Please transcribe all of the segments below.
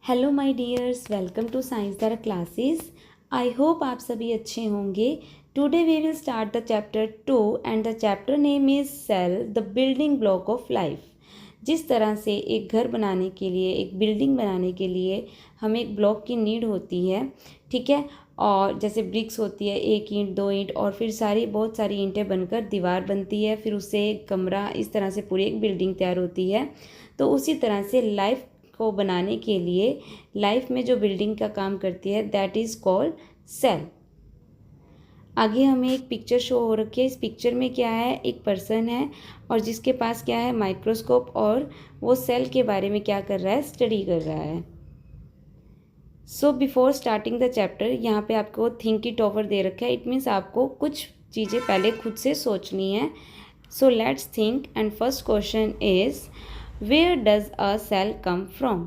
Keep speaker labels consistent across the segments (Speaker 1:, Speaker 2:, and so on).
Speaker 1: Hello my dears, welcome to science Dhara classes. I hope आप सभी अच्छे होंगे। Today we will start the chapter 2 and the chapter name is cell, the building block of life. जिस तरह से एक घर बनाने के लिए, एक बिल्डिंग बनाने के लिए हमें एक ब्लॉक की नीड होती है, ठीक है। और जैसे ब्रिक्स होती है, एक ईंट, दो ईंट, और फिर बहुत सारी ईंटें बनकर दीवार बनती है, फिर उससे एक कमरा, इस तरह से पूरी एक बिल्डिंग तैयार होती है। तो उसी तरह से लाइफ को बनाने के लिए लाइफ में जो बिल्डिंग का काम करती है दैट इज़ कॉल्ड सेल। आगे हमें एक पिक्चर शो हो रखी है। इस पिक्चर में क्या है, एक पर्सन है और जिसके पास क्या है, माइक्रोस्कोप, और वो सेल के बारे में क्या कर रहा है, स्टडी कर रहा है। So before starting the chapter, यहाँ पे आपको थिंक इट ओवर दे रखा है। इट मीन्स आपको कुछ चीज़ें पहले खुद से सोचनी है। So let's think and first question is where does a cell come from,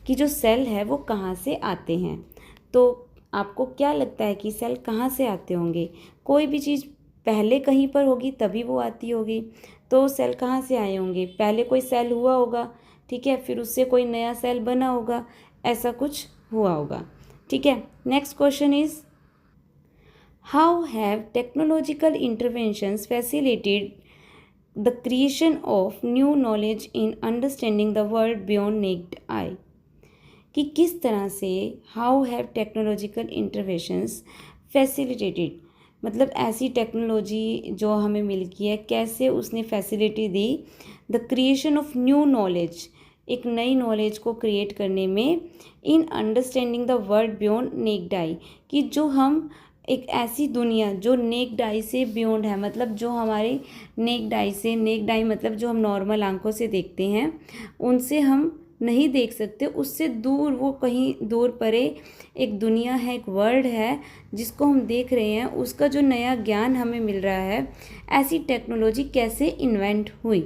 Speaker 1: कि जो सेल है वो कहाँ से आते हैं। तो आपको क्या लगता है कि सेल कहाँ से आते होंगे? कोई भी चीज़ पहले कहीं पर होगी तभी वो आती होगी। तो सेल कहाँ से आए होंगे? पहले कोई सेल हुआ होगा, ठीक है, फिर उससे कोई नया सेल बना होगा, ऐसा कुछ हुआ होगा, ठीक है। Next question is how have technological interventions facilitated the creation of new knowledge in understanding the world beyond naked eye, कि किस तरह से how have technological interventions facilitated, मतलब ऐसी टेक्नोलॉजी जो हमें मिल गई है, कैसे उसने facility the the creation of new knowledge, एक नई नॉलेज को क्रिएट करने में, in understanding the world beyond necked आई, कि जो हम एक ऐसी दुनिया जो नेक्ड आई से बियॉन्ड है, मतलब जो हमारे नेक्ड आई से, नेक्ड आई मतलब जो हम नॉर्मल आंखों से देखते हैं उनसे हम नहीं देख सकते, उससे दूर, वो कहीं दूर परे एक दुनिया है, एक वर्ल्ड है जिसको हम देख रहे हैं, उसका जो नया ज्ञान हमें मिल रहा है। ऐसी टेक्नोलॉजी कैसे इन्वेंट हुई?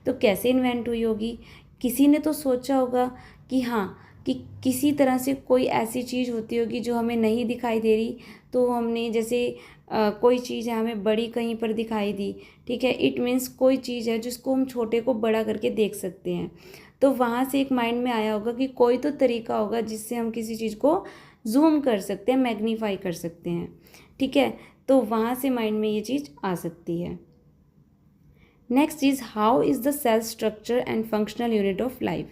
Speaker 1: तो कैसे इन्वेंट हुई होगी? किसी ने तो सोचा होगा कि हाँ, कि किसी तरह से कोई ऐसी चीज़ होती होगी जो हमें नहीं दिखाई दे रही, तो हमने जैसे कोई चीज़ है हमें बड़ी कहीं पर दिखाई दी, ठीक है, इट मीन्स कोई चीज़ है जिसको हम छोटे को बड़ा करके देख सकते हैं। तो वहाँ से एक माइंड में आया होगा कि कोई तो तरीका होगा जिससे हम किसी चीज़ को जूम कर सकते हैं, मैग्नीफाई कर सकते हैं, ठीक है। तो वहाँ से माइंड में ये चीज़ आ सकती है। Next is how is the cell structure and functional unit of life,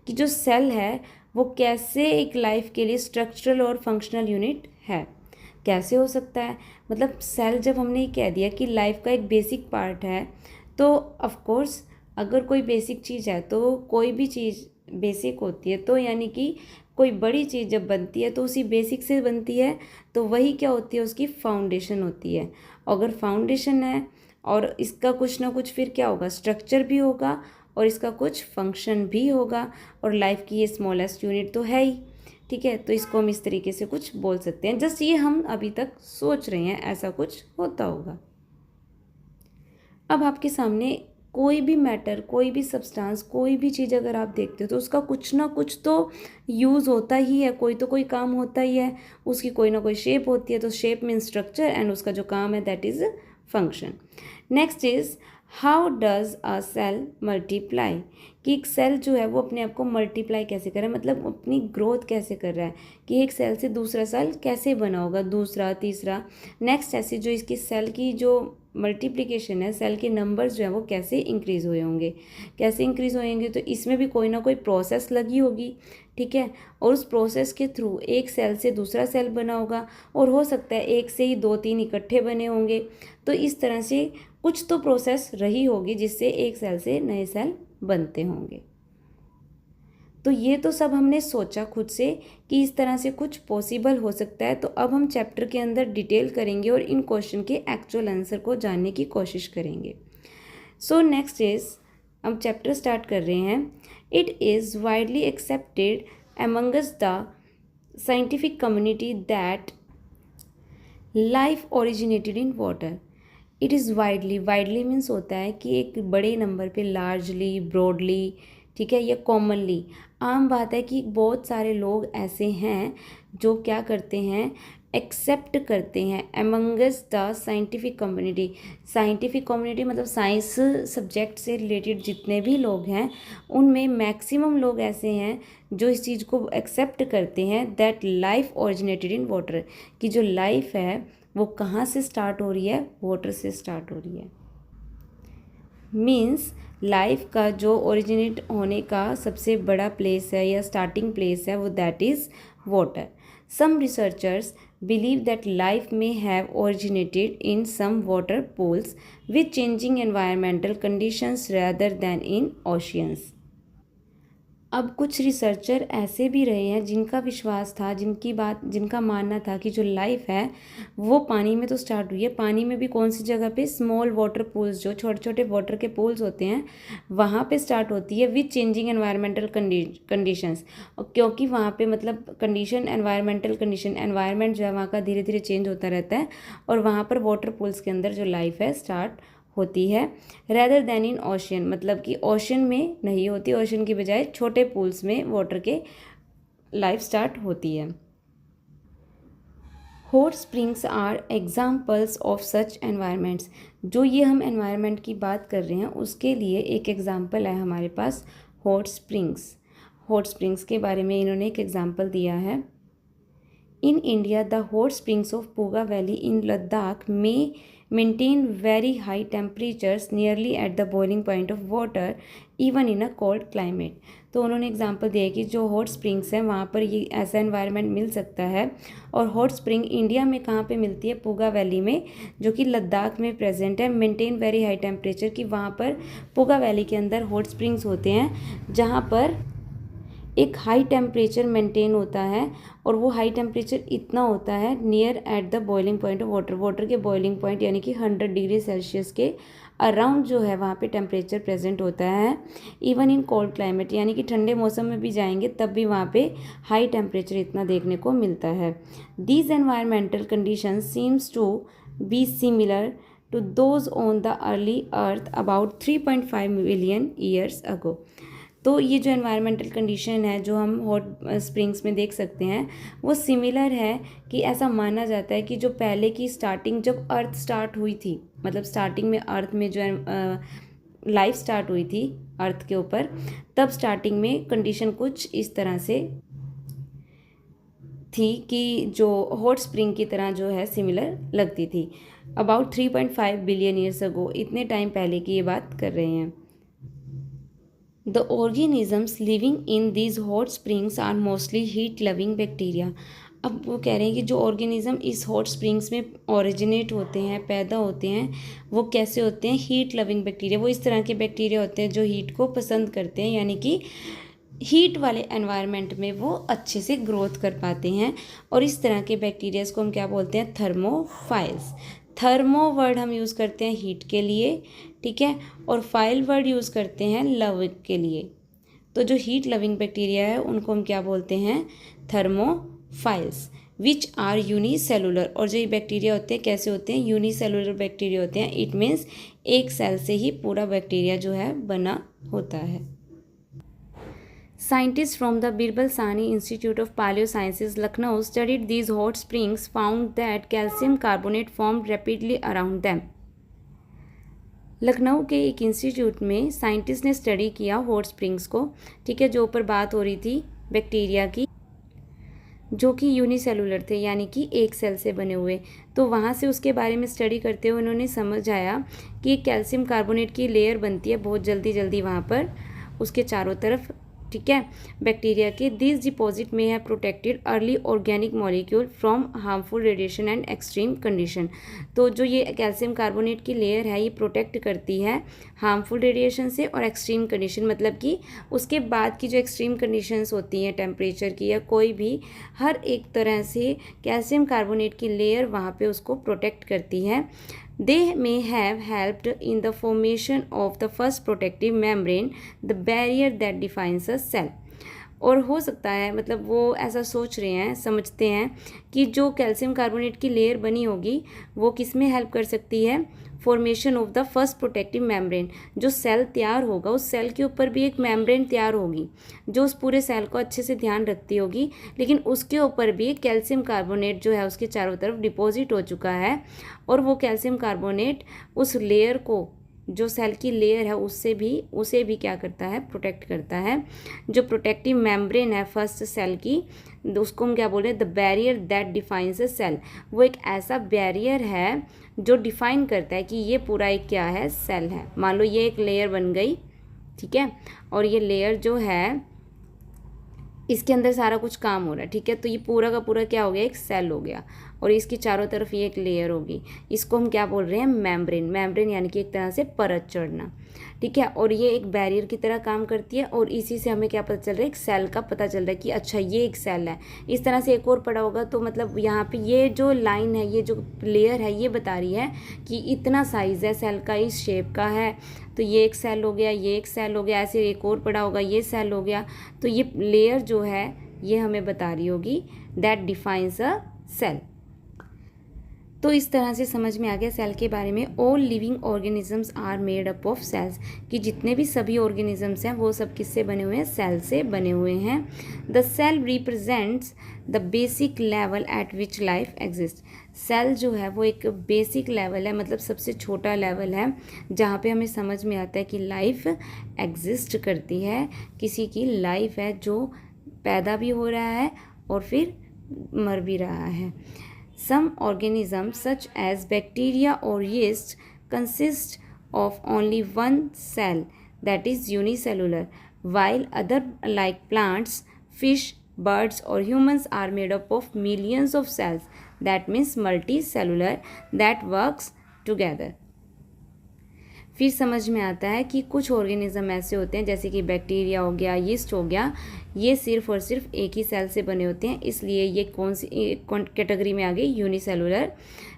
Speaker 1: कि जो सेल है वो कैसे एक लाइफ के लिए स्ट्रक्चरल और फंक्शनल यूनिट है। कैसे हो सकता है? मतलब सेल जब हमने ये कह दिया कि लाइफ का एक बेसिक पार्ट है, तो ऑफ कोर्स अगर कोई बेसिक चीज़ है तो कोई भी चीज़ बेसिक होती है, तो यानी कि कोई बड़ी चीज़ जब बनती है तो उसी बेसिक से बनती है, तो वही क्या होती है, उसकी फाउंडेशन होती है। अगर फाउंडेशन है और इसका कुछ ना कुछ फिर क्या होगा, स्ट्रक्चर भी होगा और इसका कुछ फंक्शन भी होगा, और लाइफ की ये स्मॉलेस्ट यूनिट तो है ही, ठीक है। तो इसको हम इस तरीके से कुछ बोल सकते हैं, जस्ट ये हम अभी तक सोच रहे हैं ऐसा कुछ होता होगा। अब आपके सामने कोई भी मैटर, कोई भी सब्सटेंस, कोई भी चीज़ अगर आप देखते हो तो उसका कुछ ना कुछ तो यूज़ होता ही है, कोई तो कोई काम होता ही है, उसकी कोई ना कोई शेप होती है, तो शेप मीन स्ट्रक्चर एंड उसका जो काम है that is function. Next is how does a cell multiply, कि एक सेल जो है वो अपने आप को मल्टीप्लाई कैसे कर रहा है, मतलब अपनी ग्रोथ कैसे कर रहा है, कि एक सेल से दूसरा सेल कैसे बना होगा, दूसरा, तीसरा। नेक्स्ट ऐसे जो इसकी सेल की जो मल्टीप्लिकेशन है, सेल के नंबर्स जो है वो कैसे इंक्रीज़ हुए होंगे, कैसे इंक्रीज़ होएंगे, तो इसमें भी कोई ना कोई प्रोसेस लगी होगी, ठीक है। और उस प्रोसेस के थ्रू एक सेल से दूसरा सेल बना होगा, और हो सकता है एक से ही दो तीन इकट्ठे बने होंगे। तो इस तरह से कुछ तो प्रोसेस रही होगी जिससे एक सेल से नए सेल बनते होंगे। तो ये तो सब हमने सोचा खुद से कि इस तरह से कुछ पॉसिबल हो सकता है। तो अब हम चैप्टर के अंदर डिटेल करेंगे और इन क्वेश्चन के एक्चुअल आंसर को जानने की कोशिश करेंगे। सो नेक्स्ट इज, हम चैप्टर स्टार्ट कर रहे हैं। It is widely accepted Among Us the scientific community that life originated in water. It is widely, widely means होता है कि एक बड़े नंबर पे, लार्जली, ब्रॉडली, ठीक है, ये कॉमनली आम बात है कि बहुत सारे लोग ऐसे हैं जो क्या करते हैं, एक्सेप्ट करते हैं अमंगस द साइंटिफिक कम्युनिटी मतलब साइंस सब्जेक्ट से रिलेटेड जितने भी लोग हैं उनमें मैक्सिमम लोग ऐसे हैं जो इस चीज़ को एक्सेप्ट करते हैं that life originated in water, कि जो लाइफ है वो कहाँ से स्टार्ट हो रही है, वाटर से स्टार्ट हो रही है। मीन्स लाइफ का जो ओरिजिनेट होने का सबसे बड़ा प्लेस है या स्टार्टिंग प्लेस है वो that is water. Some researchers believe that life may have originated in some water pools with changing environmental conditions rather than in oceans। अब कुछ रिसर्चर ऐसे भी रहे हैं जिनका विश्वास था, जिनका मानना था कि जो लाइफ है वो पानी में तो स्टार्ट हुई है। पानी में भी कौन सी जगह पे, स्मॉल वाटर पूल्स, जो छोटे छोटे वाटर के पूल्स होते हैं वहाँ पे स्टार्ट होती है विथ चेंजिंग एनवायरमेंटल कंडीशंस। क्योंकि वहाँ पे मतलब कंडीशन, एनवायरमेंटल कंडीशन, एनवायरमेंट जो है वहाँ का धीरे धीरे चेंज होता रहता है और वहाँ पर वाटर पूल्स के अंदर जो लाइफ है स्टार्ट होती है। रेदर देन इन ओशन, मतलब कि ओशन में नहीं होती, ओशन की बजाय छोटे पूल्स में वाटर के लाइफ स्टार्ट होती है। Hot springs are examples of such environments. जो ये हम एनवायरनमेंट की बात कर रहे हैं उसके लिए एक एग्जाम्पल है हमारे पास, हॉट स्प्रिंग्स। हॉट स्प्रिंग्स के बारे में इन्होंने एक एग्जाम्पल दिया है। In India, the hot springs of Puga Valley in Ladakh may maintain very high temperatures nearly at the boiling point of water even in a cold climate। तो उन्होंने example दिया कि जो हॉट स्प्रिंग्स हैं वहाँ पर ये ऐसा एनवायरनमेंट मिल सकता है। और हॉट स्प्रिंग इंडिया में कहाँ पे मिलती है, पुगा वैली में, जो कि लद्दाख में प्रेजेंट है। मेंटेन वेरी हाई टेम्परेचर, कि वहाँ पर पुगा वैली के अंदर हॉट स्प्रिंग्स होते हैं जहाँ पर एक हाई टेम्परेचर मेंटेन होता है और वो हाई टेम्परेचर इतना होता है near at the boiling point of water, water के बॉइलिंग पॉइंट यानी कि 100 डिग्री सेल्सियस के अराउंड जो है वहाँ पे टेम्परेचर प्रेजेंट होता है। इवन इन कोल्ड क्लाइमेट, यानी कि ठंडे मौसम में भी जाएंगे तब भी वहाँ पे हाई टेम्परेचर इतना देखने को मिलता है। These environmental condition seems to be similar to those on the early earth about 3.5 million years ago. तो ये जो एनवायरमेंटल कंडीशन है जो हम हॉट स्प्रिंग्स में देख सकते हैं वो सिमिलर है, कि ऐसा माना जाता है कि जो पहले की स्टार्टिंग, जब अर्थ स्टार्ट हुई थी, मतलब स्टार्टिंग में अर्थ में जो लाइफ स्टार्ट हुई थी अर्थ के ऊपर, तब स्टार्टिंग में कंडीशन कुछ इस तरह से थी कि जो हॉट स्प्रिंग की तरह जो है सिमिलर लगती थी। अबाउट 3.5 बिलियन ईयर्स अगो, इतने टाइम पहले की ये बात कर रहे हैं। The organisms living in these hot springs are mostly heat-loving bacteria। अब वो कह रहे हैं कि जो ऑर्गेनिज्म इस हॉट स्प्रिंग्स में ओरिजिनेट होते हैं, पैदा होते हैं, वो कैसे होते हैं, हीट लविंग बैक्टीरिया। वो इस तरह के बैक्टीरिया होते हैं जो हीट को पसंद करते हैं, यानी कि हीट वाले एनवायरनमेंट में वो अच्छे से ग्रोथ कर पाते हैं। और इस तरह के बैक्टीरियाज को हम क्या बोलते हैं, थर्मोफाइल्स। थर्मो वर्ड हम यूज़ करते हैं हीट के लिए, ठीक है, और फाइल वर्ड यूज़ करते हैं लव के लिए। तो जो हीट लविंग बैक्टीरिया है उनको हम क्या बोलते हैं, थर्मोफाइल्स, विच आर यूनिसेलुलर। और जो ये बैक्टीरिया होते हैं कैसे होते हैं, यूनिसेलुलर बैक्टीरिया होते हैं। इट मीन्स एक सेल से ही पूरा बैक्टीरिया जो है बना होता है। Scientists from the Birbal Sahni Institute of Paleosciences, Lucknow, studied these hot springs, found that calcium carbonate formed rapidly around them। Lucknow के एक इंस्टीट्यूट में साइंटिस्ट ने स्टडी किया हॉट स्प्रिंग्स को, ठीक है, जो ऊपर बात हो रही थी बैक्टीरिया की जो कि यूनिसेलुलर थे, यानी कि एक सेल से बने हुए। तो वहाँ से उसके बारे में स्टडी करते हुए उन्होंने समझ आया कि कैल्शियम कार्बोनेट की लेयर बनती है बहुत जल्दी जल्दी वहाँ पर उसके चारों तरफ, ठीक है, बैक्टीरिया के। दिस डिपॉजिट में है protected early organic molecule from harmful radiation and extreme condition. तो जो ये कैल्शियम कार्बोनेट की लेयर है ये प्रोटेक्ट करती है हार्मफुल रेडिएशन से और एक्सट्रीम कंडीशन, मतलब कि उसके बाद की जो एक्सट्रीम कंडीशंस होती हैं टेम्परेचर की या कोई भी, हर एक तरह से कैल्शियम कार्बोनेट की लेयर वहाँ पे उसको प्रोटेक्ट करती है। They may have helped in the formation of the first protective membrane, the barrier that defines a cell। और हो सकता है मतलब वो ऐसा सोच रहे हैं, समझते हैं कि जो कैल्शियम कार्बोनेट की लेयर बनी होगी वो किस में हेल्प कर सकती है, formation of the first protective membrane. जो सेल तैयार होगा उस सेल के ऊपर भी एक मेम्ब्रेन तैयार होगी जो उस पूरे सेल को अच्छे से ध्यान रखती होगी, लेकिन उसके ऊपर भी कैल्शियम कार्बोनेट जो है उसके चारों तरफ डिपॉजिट हो चुका है, और वो कैल्शियम कार्बोनेट उस लेयर को, जो सेल की लेयर है उसे भी क्या करता है, प्रोटेक्ट करता है। जो प्रोटेक्टिव मेम्ब्रेन है फर्स्ट सेल की, उसको हम क्या बोल रहे हैं, the barrier that defines a cell. वो एक ऐसा बैरियर है जो डिफाइन करता है कि ये पूरा एक क्या है, सेल है। मान लो ये एक लेयर बन गई, ठीक है, और ये लेयर जो है इसके अंदर सारा कुछ काम हो रहा है, ठीक है, तो ये पूरा का पूरा क्या हो गया, एक सेल हो गया, और इसकी चारों तरफ ये एक लेयर होगी। इसको हम क्या बोल रहे हैं, मेम्ब्रेन। मेम्ब्रेन यानी कि एक तरह से परत चढ़ना, ठीक है, और ये एक बैरियर की तरह काम करती है, और इसी से हमें क्या पता चल रहा है, एक सेल का पता चल रहा है कि अच्छा ये एक सेल है। इस तरह से एक और पड़ा होगा तो मतलब यहाँ पे ये जो लाइन है, ये जो लेयर है, ये बता रही है कि इतना साइज़ है सेल का, इस शेप का है, तो ये एक सेल हो गया, ये एक सेल हो गया, ऐसे एक और पड़ा होगा, ये सेल हो गया। तो ये लेयर जो है ये हमें बता रही होगी दैट डिफाइंस अ सेल। तो इस तरह से समझ में आ गया सेल के बारे में। All living organisms are made up of cells, कि जितने भी सभी ऑर्गेनिजम्स हैं वो सब किससे बने हुए हैं, सेल से बने हुए हैं। The cell represents the basic level at which life exist. Cell जो है वो एक बेसिक लेवल है, मतलब सबसे छोटा लेवल है जहाँ पे हमें समझ में आता है कि लाइफ एग्जिस्ट करती है, किसी की लाइफ है जो पैदा भी हो रहा है और फिर मर भी रहा है। Some organisms such as bacteria or yeast consist of only one cell, that is unicellular, while other like plants, fish, birds or humans are made up of millions of cells, that means multicellular, that works together. फिर समझ में आता है कि कुछ organism ऐसे होते हैं जैसे कि बैक्टीरिया हो गया, यीस्ट हो गया, ये सिर्फ और सिर्फ एक ही सेल से बने होते हैं, इसलिए ये कौन सी कैटेगरी में आ गई, यूनिसेलुलर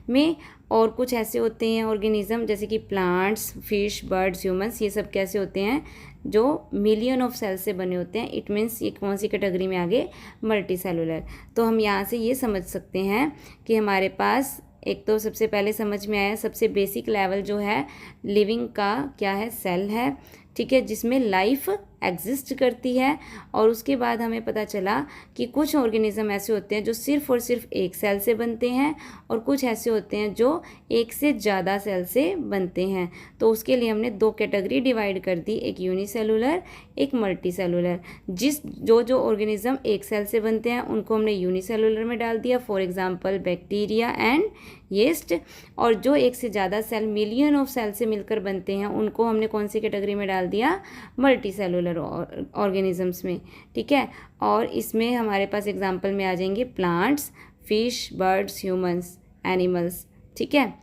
Speaker 1: में। और कुछ ऐसे होते हैं ऑर्गेनिज्म जैसे कि प्लांट्स, फिश, बर्ड्स, ह्यूमंस, ये सब कैसे होते हैं, जो मिलियन ऑफ सेल से बने होते हैं। इट मीन्स ये कौन सी कैटेगरी में आ गए, मल्टी सेलुलर। तो हम यहाँ से ये समझ सकते हैं कि हमारे पास एक तो सबसे पहले समझ में आया सबसे बेसिक लेवल जो है लिविंग का क्या है, सेल है, ठीक है, जिसमें लाइफ एग्जिस्ट करती है। और उसके बाद हमें पता चला कि कुछ ऑर्गेनिज्म ऐसे होते हैं जो सिर्फ और सिर्फ एक सेल से बनते हैं, और कुछ ऐसे होते हैं जो एक से ज़्यादा सेल से बनते हैं। तो उसके लिए हमने दो कैटेगरी डिवाइड कर दी, एक यूनिसेलुलर, एक मल्टी सेलुलर। जो ऑर्गेनिज्म एक सेल से बनते हैं उनको हमने यूनिसेलुलर में डाल दिया, for example bacteria and yeast. और जो एक से ज़्यादा सेल, मिलियन ऑफ सेल से मिलकर बनते हैं, उनको हमने कौन सी कैटेगरी में डाल दिया, मल्टी सेलुलर ऑर्गेनिजम्स में, ठीक है। और इसमें हमारे पास एग्जाम्पल में आ जाएंगे plants, fish, birds, humans, animals, ठीक है।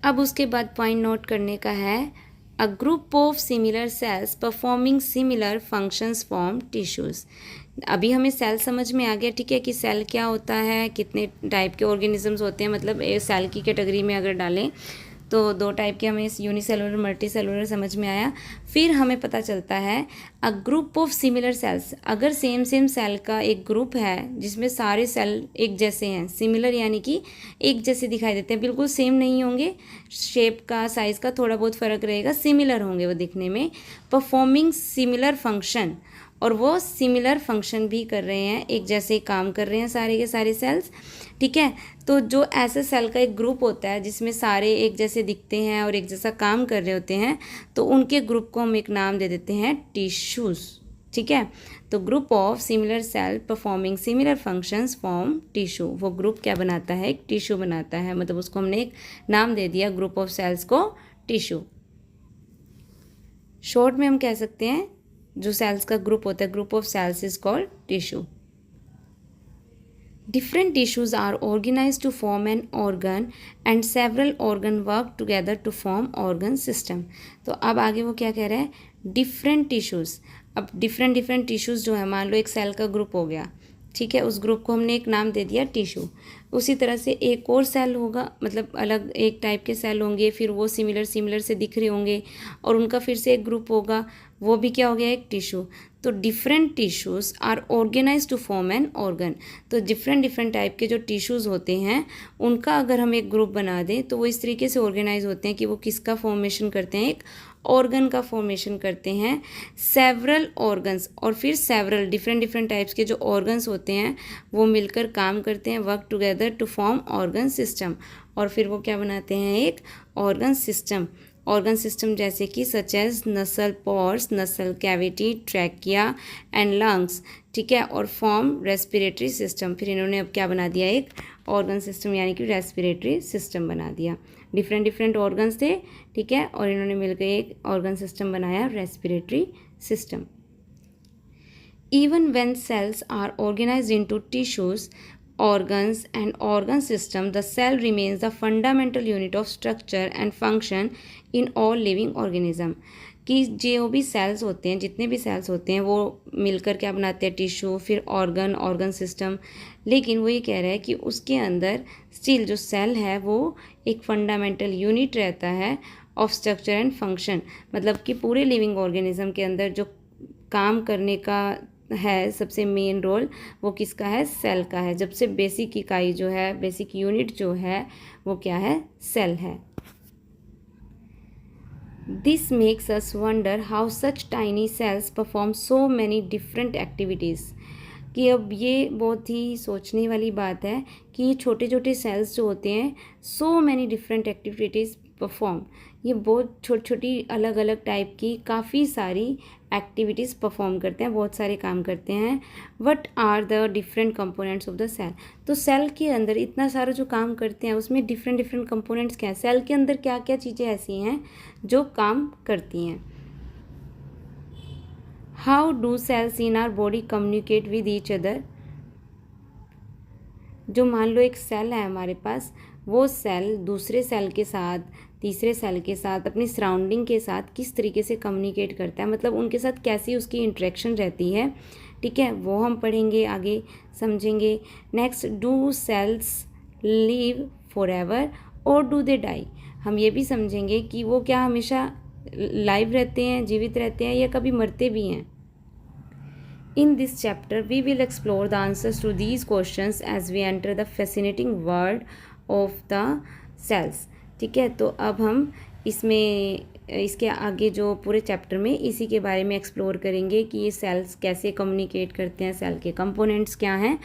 Speaker 1: अब उसके बाद पॉइंट नोट करने का है, a group of similar sales performing similar functions form tissues. अभी हमें सेल समझ में आ गया, ठीक है, कि सेल क्या होता है, कितने टाइप के ऑर्गेनिजम्स होते हैं, मतलब सेल की कैटेगरी में अगर डालें तो दो टाइप के हमें यूनिसेलुलर, मल्टी सेलुलर समझ में आया। फिर हमें पता चलता है a group of similar sales, अगर सेम सेल का एक ग्रुप है जिसमें सारे सेल एक जैसे हैं, सिमिलर यानी कि एक जैसे दिखाई देते हैं, बिल्कुल सेम नहीं होंगे, शेप का, साइज़ का थोड़ा बहुत फ़र्क रहेगा, सिमिलर होंगे वो दिखने में, परफॉर्मिंग सिमिलर फंक्शन, और वो सिमिलर फंक्शन भी कर रहे हैं, एक जैसे काम कर रहे हैं सारे के सारे सेल्स, ठीक है। तो जो ऐसे सेल का एक ग्रुप होता है जिसमें सारे एक जैसे दिखते हैं और एक जैसा काम कर रहे होते हैं, तो उनके ग्रुप को हम एक नाम दे देते हैं टिश्यूज़, ठीक है। तो group of similar cell performing similar functions form tissue, वो ग्रुप क्या बनाता है, एक टिश्यू बनाता है, मतलब उसको हमने एक नाम दे दिया ग्रुप ऑफ सेल्स को, टिश्यू। शॉर्ट में हम कह सकते हैं जो सेल्स का ग्रुप होता है, group of cells is called tissue. Different tissues are organized to form an organ and several organ work together to form organ system. तो अब आगे वो क्या कह रहा है, डिफरेंट टिश्यूज़। अब डिफरेंट टिश्यूज़ जो है, मान लो एक सेल का ग्रुप हो गया, ठीक है, उस ग्रुप को हमने एक नाम दे दिया टिश्यू। उसी तरह से एक और सेल होगा, मतलब अलग एक टाइप के सेल होंगे, फिर वो सिमिलर से दिख रहे होंगे और उनका फिर से एक ग्रुप होगा, वो भी क्या हो गया, एक टिश्यू। तो different tissues are organise to form an organ. तो डिफरेंट टाइप के जो टिश्यूज़ होते हैं उनका अगर हम एक ग्रुप बना दें तो वो इस तरीके से ऑर्गेनाइज होते हैं कि वो किसका फॉर्मेशन करते हैं, एक ऑर्गन का फॉर्मेशन करते हैं। सेवरल ऑर्गन्स, और फिर सेवरल डिफरेंट टाइप्स के जो ऑर्गन्स होते हैं वो मिलकर काम करते हैं, work together to form organ system, और फिर वो क्या बनाते हैं, एक ऑर्गन सिस्टम। ऑर्गन सिस्टम जैसे कि सच एज नसल पॉर्स, नसल कैविटी, ट्रैकिया एंड लंग्स, ठीक है, और फॉर्म रेस्पिरेटरी सिस्टम। फिर इन्होंने अब क्या बना दिया, एक ऑर्गन सिस्टम यानी कि रेस्पिरेटरी सिस्टम बना दिया। डिफरेंट ऑर्गन्स थे, ठीक है, और इन्होंने मिलकर एक ऑर्गन सिस्टम बनाया, respiratory system. Even when cells are organized into tissues, organs and organ system, the cell remains the fundamental unit of structure and function in all living organism. कि जो भी सेल्स होते हैं, जितने भी सेल्स होते हैं वो मिलकर क्या बनाते हैं, टिश्यू, फिर ऑर्गन सिस्टम। लेकिन वो ये कह रहा है कि उसके अंदर स्टिल जो सेल है वो एक फंडामेंटल यूनिट रहता है ऑफ स्ट्रक्चर एंड फंक्शन। मतलब कि पूरे लिविंग ऑर्गेनिज्म के अंदर जो काम करने का है सबसे मेन रोल वो किसका है, सेल का है। जब से बेसिक इकाई जो है, बेसिक यूनिट जो है वो क्या है, सेल है। This makes us wonder how such tiny cells perform so many different activities. कि अब ये बहुत ही सोचने वाली बात है कि छोटे सेल्स जो होते हैं so many different activities perform, ये बहुत छोटी अलग अलग टाइप की काफ़ी सारी एक्टिविटीज़ परफॉर्म करते हैं, बहुत सारे काम करते हैं। What are the different components of the cell. तो सेल के अंदर इतना सारा जो काम करते हैं उसमें डिफरेंट कंपोनेंट्स क्या हैं, सेल के अंदर क्या क्या चीज़ें ऐसी हैं जो काम करती हैं। How do cells in our body communicate with each other. जो मान लो एक सेल है हमारे पास, वो सेल दूसरे सेल के साथ, तीसरे सेल के साथ, अपनी सराउंडिंग के साथ किस तरीके से कम्युनिकेट करता है, मतलब उनके साथ कैसी उसकी इंटरेक्शन रहती है, ठीक है, वो हम पढ़ेंगे, आगे समझेंगे। Next, do cells live forever और डू दे डाई। हम ये भी समझेंगे कि वो क्या हमेशा लाइव रहते हैं, जीवित रहते हैं, या कभी मरते भी हैं। In this chapter, we will explore the answers to these questions as we enter the fascinating world of the cells. ठीक है, तो अब हम इसके आगे जो पूरे चैप्टर में इसी के बारे में एक्सप्लोर करेंगे कि ये सेल्स कैसे कम्युनिकेट करते हैं, सेल के कंपोनेंट्स क्या हैं,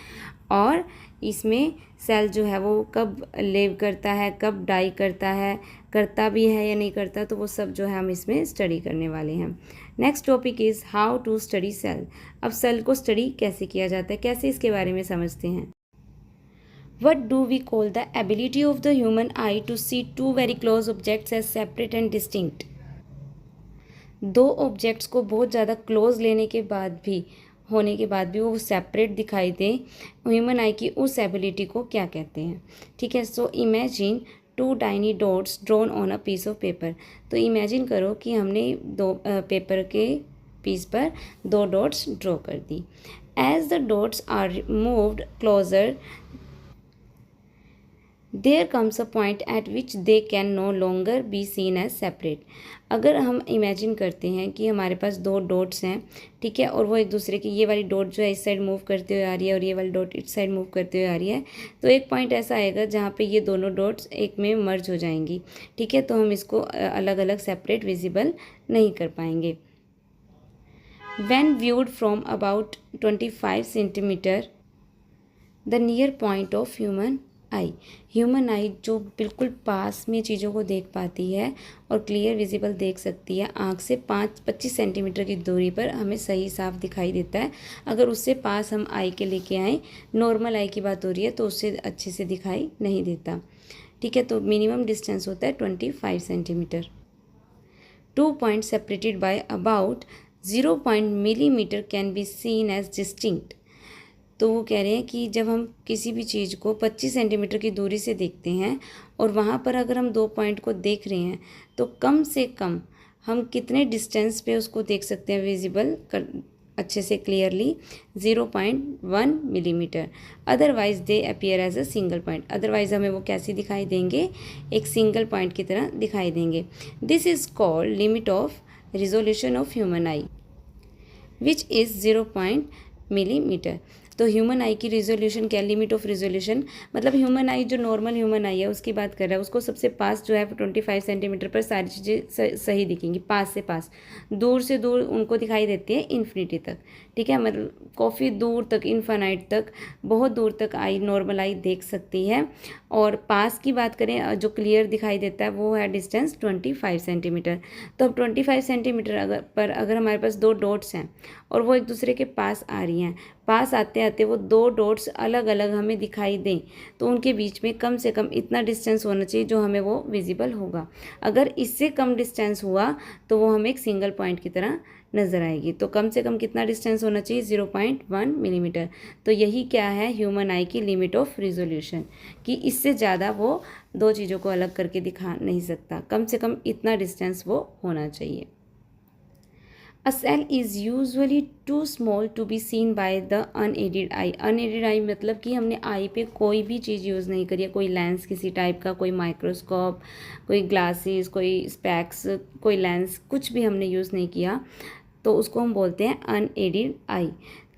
Speaker 1: और इसमें सेल जो है वो कब लिव करता है, कब डाई करता भी है या नहीं करता, तो वो सब जो है हम इसमें स्टडी करने वाले हैं। Next topic is how to study cell. अब सेल को स्टडी कैसे किया जाता है, कैसे इसके बारे में समझते हैं। What do we call the ability of the human eye to see two very close objects as separate and distinct? दो ऑब्जेक्ट्स को बहुत ज़्यादा क्लोज होने के बाद भी वो सेपरेट दिखाई दे, ह्यूमन आई की उस एबिलिटी को क्या कहते हैं। ठीक है, so imagine two tiny dots drawn on a piece of paper. तो इमेजिन करो कि हमने दो पेपर के पीस पर दो डॉट्स ड्रॉ कर दी। As the dots are moved closer there comes a point at which they can no longer be seen as separate. अगर हम इमेजिन करते हैं कि हमारे पास दो डॉट्स हैं, ठीक है, और वो एक दूसरे की, ये वाली डॉट जो है इस साइड मूव करते हुए आ रही है और ये वाली डॉट इस साइड मूव करते हुए आ रही है, तो एक पॉइंट ऐसा आएगा जहाँ पे ये दोनों डॉट्स एक में मर्ज हो जाएंगी। ठीक है, तो हम इसको अलग अलग सेपरेट विजिबल नहीं कर पाएंगे। When viewed from about 25 centimeter, the near point of human eye जो बिल्कुल पास में चीज़ों को देख पाती है और क्लियर विजिबल देख सकती है, आँख से 25 सेंटीमीटर की दूरी पर हमें सही साफ दिखाई देता है। अगर उससे पास हम आई के लेके आएँ, नॉर्मल आई की बात हो रही है, तो उससे अच्छे से दिखाई नहीं देता। ठीक है, तो मिनिमम डिस्टेंस होता है 25 centimetre. 2 points separated by about 0 millimeter can be seen as distinct। तो वो कह रहे हैं कि जब हम किसी भी चीज़ को 25 सेंटीमीटर की दूरी से देखते हैं और वहाँ पर अगर हम 2 पॉइंट को देख रहे हैं, तो कम से कम हम कितने डिस्टेंस पे उसको देख सकते हैं, विजिबल अच्छे से clearly 0.1 millimetre. Otherwise they appear as a single point, otherwise हमें वो कैसी दिखाई देंगे, एक सिंगल पॉइंट की तरह दिखाई देंगे। This is called limit of resolution of human I which is 0 millimetre. तो ह्यूमन आई की रिजोल्यूशन क्या, लिमिट ऑफ रिजोल्यूशन मतलब ह्यूमन आई जो नॉर्मल ह्यूमन आई है उसकी बात कर रहा है, उसको सबसे पास जो है 25 सेंटीमीटर पर सारी चीज़ें सही दिखेंगी, पास से पास। दूर से दूर उनको दिखाई देती है इन्फिनिटी तक, ठीक है, मतलब काफ़ी दूर तक, इनफाइनाइट तक, बहुत दूर तक आई नॉर्मल आई देख सकती है। और पास की बात करें जो क्लियर दिखाई देता है वो है डिस्टेंस 25 सेंटीमीटर। तो अब 25 सेंटीमीटर अगर हमारे पास दो डॉट्स हैं और वो एक दूसरे के पास आ रही हैं, पास आते आते वो दो डॉट्स अलग अलग हमें दिखाई दें, तो उनके बीच में कम से कम इतना डिस्टेंस होना चाहिए जो हमें वो विजिबल होगा। अगर इससे कम डिस्टेंस हुआ तो वो हमें एक सिंगल पॉइंट की तरह नज़र आएगी। तो कम से कम कितना डिस्टेंस होना चाहिए, 0.1 मिलीमीटर। तो यही क्या है ह्यूमन आई की लिमिट ऑफ रिजोल्यूशन, कि इससे ज़्यादा वो दो चीज़ों को अलग करके दिखा नहीं सकता, कम से कम इतना डिस्टेंस वो होना चाहिए। A cell is usually too small to be seen by the unaided eye। unaided eye मतलब कि हमने आई पे कोई भी चीज़ यूज़ नहीं करी है, कोई लेंस किसी टाइप का, कोई माइक्रोस्कोप, कोई ग्लासेस, कोई स्पेक्स, कोई लेंस, कुछ भी हमने यूज़ नहीं किया, तो उसको हम बोलते हैं अनएडेड आई,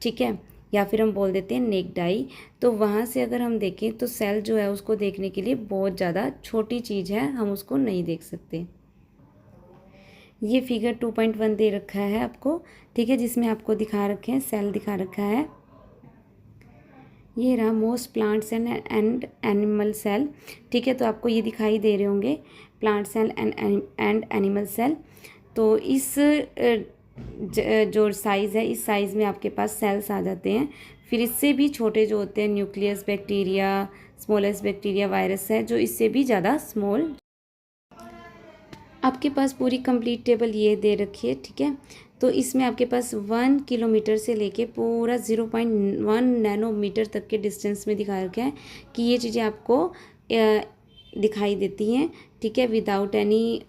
Speaker 1: ठीक है, या फिर हम बोल देते हैं नेक्ड आई। तो वहाँ से अगर हम देखें तो सेल जो है उसको देखने के लिए बहुत ज़्यादा छोटी चीज़ है, हम उसको नहीं देख सकते। ये फिगर 2.1 दे रखा है आपको, ठीक है, जिसमें आपको दिखा रखे हैं सेल दिखा रखा है। ये रहा most plants and animal cell, ठीक है, तो आपको ये दिखाई दे रहे होंगे plant cell and animal cell. तो इस जो साइज़ है, इस साइज़ में आपके पास सेल्स आ जाते हैं। फिर इससे भी छोटे जो होते हैं nucleus bacteria, smallest bacteria, virus है जो इससे भी ज़्यादा स्मॉल। आपके पास पूरी कंप्लीट टेबल ये दे रखी है, ठीक है, तो इसमें आपके पास 1 किलोमीटर से लेके पूरा 0.1 नैनोमीटर तक के डिस्टेंस में दिखा रखा है कि ये चीज़ें आपको दिखाई देती हैं, ठीक है, विदाउट एनी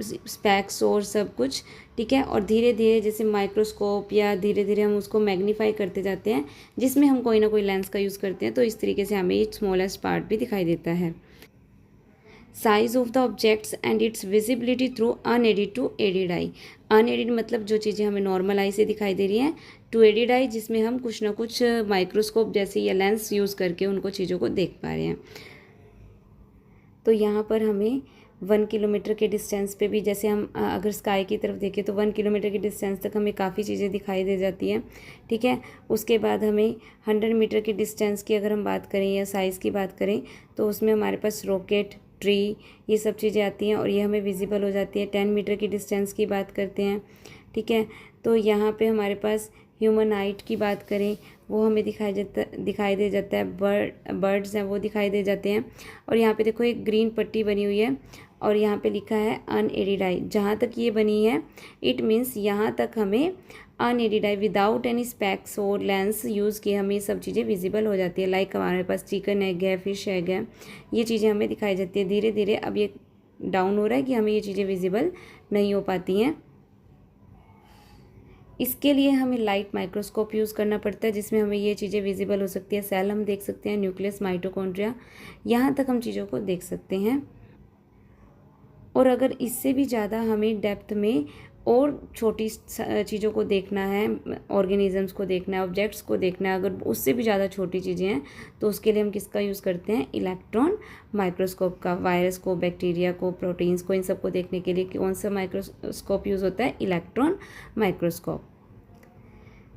Speaker 1: स्पेक्स और सब कुछ, ठीक है। और धीरे धीरे जैसे माइक्रोस्कोप या धीरे धीरे हम उसको मैग्नीफाई करते जाते हैं, जिसमें हम कोई ना कोई लेंस का यूज़ करते हैं, तो इस तरीके से हमें एक स्मॉलेस्ट पार्ट भी दिखाई देता है। Size of the objects and its visibility through unaided to aided eye. Unaided मतलब जो चीज़ें हमें नॉर्मल आई से दिखाई दे रही हैं, टू एडेड आई जिसमें हम कुछ ना कुछ माइक्रोस्कोप जैसे या लेंस यूज़ करके उनको चीज़ों को देख पा रहे हैं। तो यहाँ पर हमें 1 किलोमीटर के डिस्टेंस पे भी, जैसे हम अगर स्काई की तरफ देखें तो 1 किलोमीटर के डिस्टेंस तक हमें काफ़ी चीज़ें दिखाई दे जाती हैं, ठीक है। उसके बाद हमें 100 मीटर के डिस्टेंस की अगर हम बात करें या साइज़ की बात करें तो उसमें हमारे पास रॉकेट, ट्री, ये सब चीज़ें आती हैं और ये हमें विजिबल हो जाती है। 10 मीटर की डिस्टेंस की बात करते हैं, ठीक है, तो यहाँ पे हमारे पास ह्यूमन हाइट की बात करें वो हमें दिखाई दे जाता है। बर्ड्स हैं वो दिखाई दे जाते हैं। और यहाँ पे देखो एक ग्रीन पट्टी बनी हुई है और यहाँ पे लिखा है अनएडेड आई। जहाँ तक ये बनी है इट मीन्स यहाँ तक हमें अनएडेड आई विदाउट एनी स्पेक्स और लेंस यूज़ किए हमें सब चीज़ें विजिबल हो जाती है। लाइक हमारे पास चिकन एग है, फिश एग है, ये चीज़ें हमें दिखाई जाती है। धीरे धीरे अब ये डाउन हो रहा है कि हमें ये चीज़ें विजिबल नहीं हो पाती हैं। इसके लिए हमें लाइट माइक्रोस्कोप यूज़ करना पड़ता है जिसमें हमें ये चीज़ें विजिबल हो सकती है। सेल हम देख सकते हैं, न्यूक्लियस, माइटोकॉन्ड्रिया, यहाँ तक हम चीज़ों को देख सकते हैं। और अगर इससे भी ज़्यादा हमें डेप्थ में और छोटी चीज़ों को देखना है, ऑर्गेनिजम्स को देखना है, ऑब्जेक्ट्स को देखना है, अगर उससे भी ज़्यादा छोटी चीज़ें हैं तो उसके लिए हम किसका यूज़ करते हैं, इलेक्ट्रॉन माइक्रोस्कोप का। वायरस को, बैक्टीरिया को, प्रोटीन्स को, इन सबको देखने के लिए कौन सा माइक्रोस्कोप यूज़ होता है, electron microscope.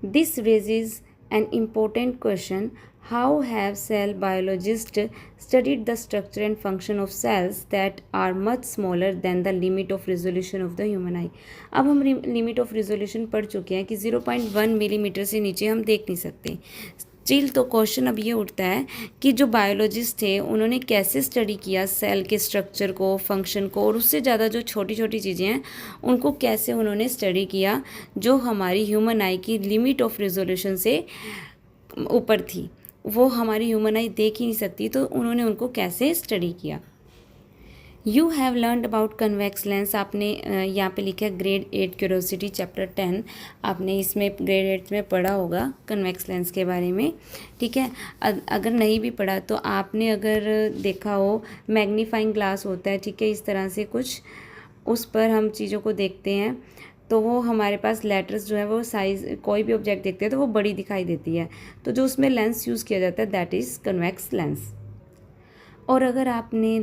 Speaker 1: This raises an important question: how have cell biologists studied the structure and function of cells that are much smaller than the limit of resolution of the human eye? अब हम limit of resolution पढ़ चुके हैं कि 0.1 millimetre से नीचे हम देख नहीं सकते। स्टिल तो क्वेश्चन अब ये उठता है कि जो बायोलॉजिस्ट थे उन्होंने कैसे स्टडी किया सेल के स्ट्रक्चर को, फंक्शन को, और उससे ज़्यादा जो छोटी छोटी चीज़ें हैं उनको कैसे उन्होंने स्टडी किया जो हमारी ह्यूमन आई की लिमिट ऑफ रिजोल्यूशन से ऊपर थी, वो हमारी ह्यूमन आई देख ही नहीं सकती, तो उन्होंने उनको कैसे स्टडी किया। You have learned about convex lens. आपने यहाँ पे लिखा है ग्रेड 8 क्यूरोसिटी चैप्टर 10। आपने इसमें ग्रेड 8 में पढ़ा होगा कन्वेक्स लेंस के बारे में, ठीक है। अगर नहीं भी पढ़ा तो आपने अगर देखा हो मैग्नीफाइंग ग्लास होता है, ठीक है, इस तरह से कुछ, उस पर हम चीज़ों को देखते हैं तो वो हमारे पास लेटर्स जो है वो साइज़, कोई भी ऑब्जेक्ट देखते हैं तो वो बड़ी दिखाई देती है। तो जो उसमें लेंस यूज़ किया जाता है दैट इज़ कन्वेक्स लेंस। और अगर आपने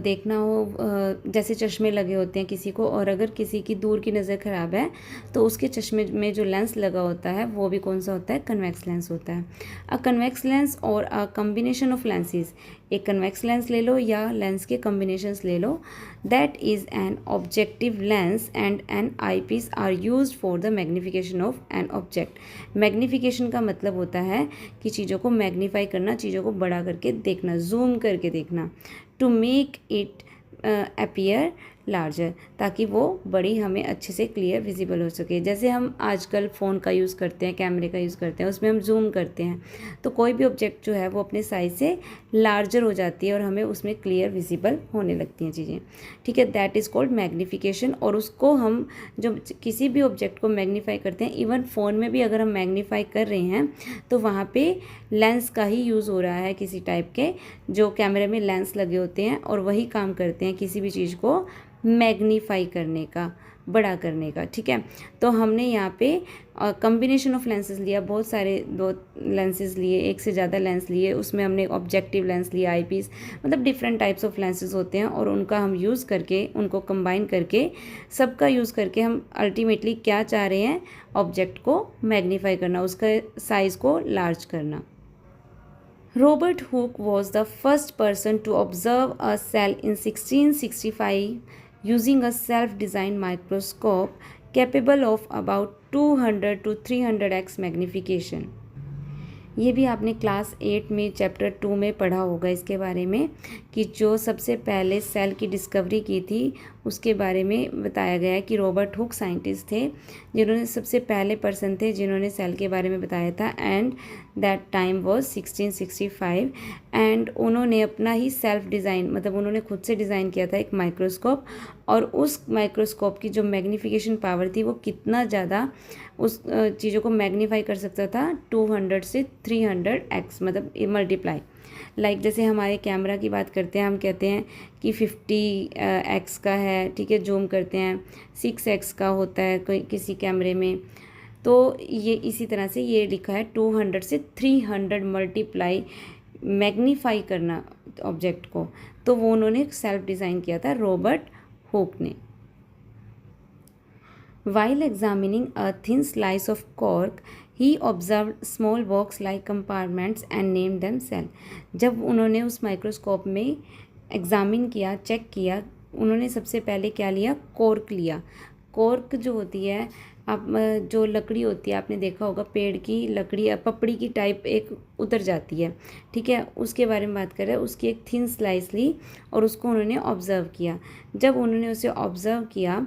Speaker 1: देखना हो जैसे चश्मे लगे होते हैं किसी को, और अगर किसी की दूर की नज़र ख़राब है तो उसके चश्मे में जो लेंस लगा होता है वो भी कौन सा होता है, कन्वेक्स लेंस होता है। अ कन्वेक्स लेंस और अ कम्बिनेशन ऑफ लेंसेज, एक कन्वेक्स लेंस ले लो या लेंस के कम्बिनेशंस ले लो, that is an objective lens and an eyepiece are use for the magnification of an object. Magnification का मतलब होता है कि चीज़ों को मैग्नीफाई करना, चीज़ों को बड़ा करके देखना, जूम करके देखना, to make it appear larger, ताकि वो बड़ी हमें अच्छे से क्लियर विजिबल हो सके। जैसे हम आजकल फ़ोन का यूज़ करते हैं, कैमरे का यूज़ करते हैं, उसमें हम जूम करते हैं तो कोई भी ऑब्जेक्ट जो है वो अपने साइज़ से लार्जर हो जाती है और हमें उसमें क्लियर विजिबल होने लगती हैं चीज़ें, ठीक है। That is called magnification. और उसको हम जो किसी भी ऑब्जेक्ट को मैग्नीफाई करते हैं, इवन फ़ोन में भी अगर हम मैग्नीफाई कर रहे हैं तो वहाँ पे लेंस का ही यूज़ हो रहा है, किसी टाइप के जो कैमरे में लेंस लगे होते हैं और वही काम करते हैं किसी भी चीज़ को मैग्नीफाई करने का, बड़ा करने का, ठीक है। तो हमने यहाँ पे कम्बिनेशन ऑफ लेंसेज लिया, बहुत सारे दो लेंसेज लिए, एक से ज़्यादा लेंस लिए, उसमें हमने ऑब्जेक्टिव लेंस लिया, आई पीस, मतलब डिफरेंट टाइप्स ऑफ लेंसेज होते हैं और उनका हम यूज़ करके, उनको कंबाइन करके, सबका यूज़ करके हम अल्टीमेटली क्या चाह रहे हैं, ऑब्जेक्ट को मैग्नीफाई करना, उसका साइज़ को लार्ज करना। Robert Hooke was the first person to observe a cell in 1665 using a self-designed microscope capable of about 200 to 300x magnification. ये भी आपने क्लास 8 में चैप्टर 2 में पढ़ा होगा इसके बारे में, कि जो सबसे पहले सेल की डिस्कवरी की थी उसके बारे में बताया गया है कि रॉबर्ट हुक साइंटिस्ट थे जिन्होंने, सबसे पहले पर्सन थे जिन्होंने सेल के बारे में बताया था, and that time was 1665। And उन्होंने अपना ही सेल्फ डिज़ाइन, मतलब उन्होंने खुद से डिज़ाइन किया था एक माइक्रोस्कोप, और उस माइक्रोस्कोप की जो मैग्नीफिकेशन पावर थी वो कितना ज़्यादा उस चीज़ों को मैग्नीफाई कर सकता था, 200 से 300x, मतलब मल्टीप्लाई। लाइक जैसे हमारे कैमरा की बात करते हैं, हम कहते हैं कि 50x का है, ठीक है, जूम करते हैं, 6x का होता है कोई किसी कैमरे में, तो ये इसी तरह से ये लिखा है 200 से 300 मल्टीप्लाई मैग्नीफाई करना ऑब्जेक्ट को, तो वो उन्होंने सेल्फ डिज़ाइन किया था रॉबर्ट हुक ने। While examining a thin slice of cork, he observed small box-like compartments and named them cell. जब उन्होंने उस माइक्रोस्कोप में एग्ज़ामिन किया, चेक किया, उन्होंने सबसे पहले क्या लिया, कॉर्क लिया। कॉर्क जो होती है, आप जो लकड़ी होती है, आपने देखा होगा पेड़ की लकड़ी पपड़ी की टाइप एक उतर जाती है, ठीक है, उसके बारे में बात कर रहे हैं। उसकी एक थिन स्लाइस ली और उसको उन्होंने ऑब्ज़र्व किया। जब उन्होंने उसे ऑब्ज़र्व किया,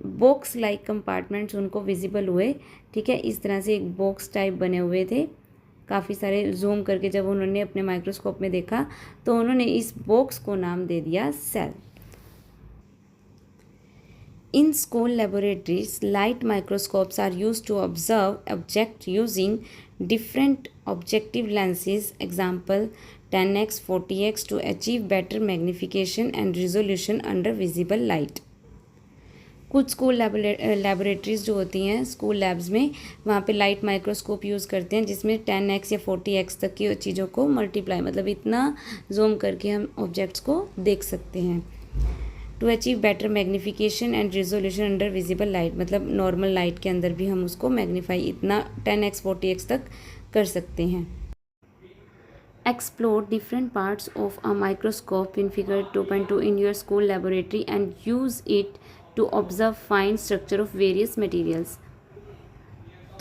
Speaker 1: बॉक्स लाइक कंपार्टमेंट्स उनको विजिबल हुए, ठीक है, इस तरह से एक बॉक्स टाइप बने हुए थे काफ़ी सारे। जूम करके जब उन्होंने अपने माइक्रोस्कोप में देखा तो उन्होंने इस बॉक्स को नाम दे दिया cell. In school laboratories light microscopes are used to observe object using different objective lenses, example 10x 40x, to achieve better magnification and resolution under visible light. कुछ स्कूल लैबोरेटरीज़ जो होती हैं, स्कूल लैब्स में, वहाँ पे light microscope use करते हैं जिसमें 10x या 40x तक की चीज़ों को मल्टीप्लाई, मतलब इतना जूम करके हम ऑब्जेक्ट्स को देख सकते हैं। To achieve better magnification and resolution under visible light, मतलब नॉर्मल लाइट के अंदर भी हम उसको मैग्नीफाई इतना 10x 40x तक कर सकते हैं। Explore different parts of a microscope in figure 2.2 in your school laboratory and use it to observe fine structure of various materials.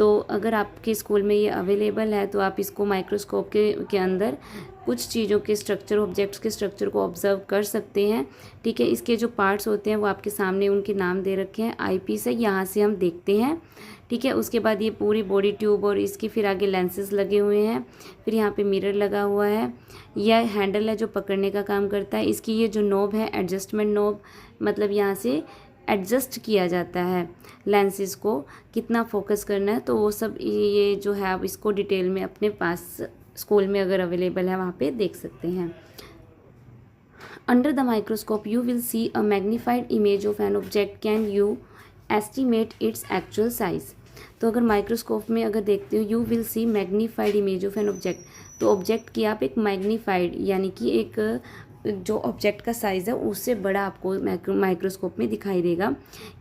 Speaker 1: तो अगर आपके स्कूल में ये अवेलेबल है तो आप इसको माइक्रोस्कोप के अंदर कुछ चीज़ों के स्ट्रक्चर, ऑब्जेक्ट्स के स्ट्रक्चर को ऑब्जर्व कर सकते हैं। ठीक है, इसके जो पार्ट्स होते हैं वो आपके सामने उनके नाम दे रखे हैं। आईपीस है, यहाँ से हम देखते हैं। ठीक है, उसके बाद ये पूरी बॉडी ट्यूब और इसकी फिर आगे लेंसेज लगे हुए हैं। फिर यहाँ पे मिरर लगा हुआ है। यह हैंडल है जो पकड़ने का काम करता है। इसकी ये जो नोब है, एडजस्टमेंट नोब, मतलब यहाँ से एडजस्ट किया जाता है लेंसेज को, कितना फोकस करना है। तो वो सब ये जो है आप इसको डिटेल में अपने पास स्कूल में अगर अवेलेबल है वहाँ पे देख सकते हैं। Under the microscope you will see a magnified image of an object, can you estimate its actual size. तो अगर माइक्रोस्कोप में अगर देखते हो, you will see magnified image of an object, तो ऑब्जेक्ट की आप एक मैग्नीफाइड यानी कि एक जो ऑब्जेक्ट का साइज़ है उससे बड़ा आपको माइक्रोस्कोप में दिखाई देगा।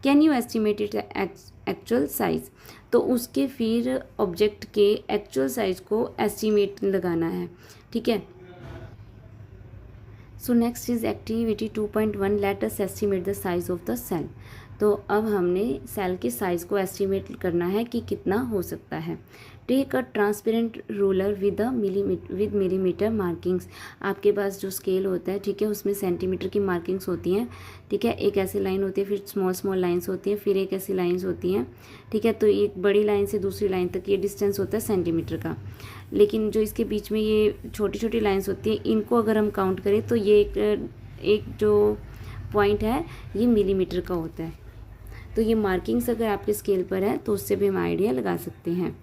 Speaker 1: Can you estimate it actual size, तो उसके फिर ऑब्जेक्ट के एक्चुअल साइज़ को एस्टिमेट लगाना है। ठीक है, so next is activity 2.1, let us estimate the size of the cell. तो अब हमने सेल के साइज़ को एस्टिमेट करना है कि कितना हो सकता है। Take a transparent ruler with millimetre markings. आपके पास जो स्केल होता है, ठीक है, उसमें सेंटीमीटर की मार्किंग्स होती हैं। ठीक है, एक ऐसी लाइन होती है, फिर स्मॉल लाइंस होती हैं, फिर एक ऐसी लाइंस होती हैं। ठीक है, तो एक बड़ी लाइन से दूसरी लाइन तक ये डिस्टेंस होता है सेंटीमीटर का। लेकिन जो इसके बीच में ये छोटी छोटी लाइंस होती हैं, इनको अगर हम काउंट करें तो ये एक जो पॉइंट है ये मिलीमीटर का होता है। तो ये मार्किंग्स अगर आपके स्केल पर है तो उससे भी हम आइडिया लगा सकते हैं।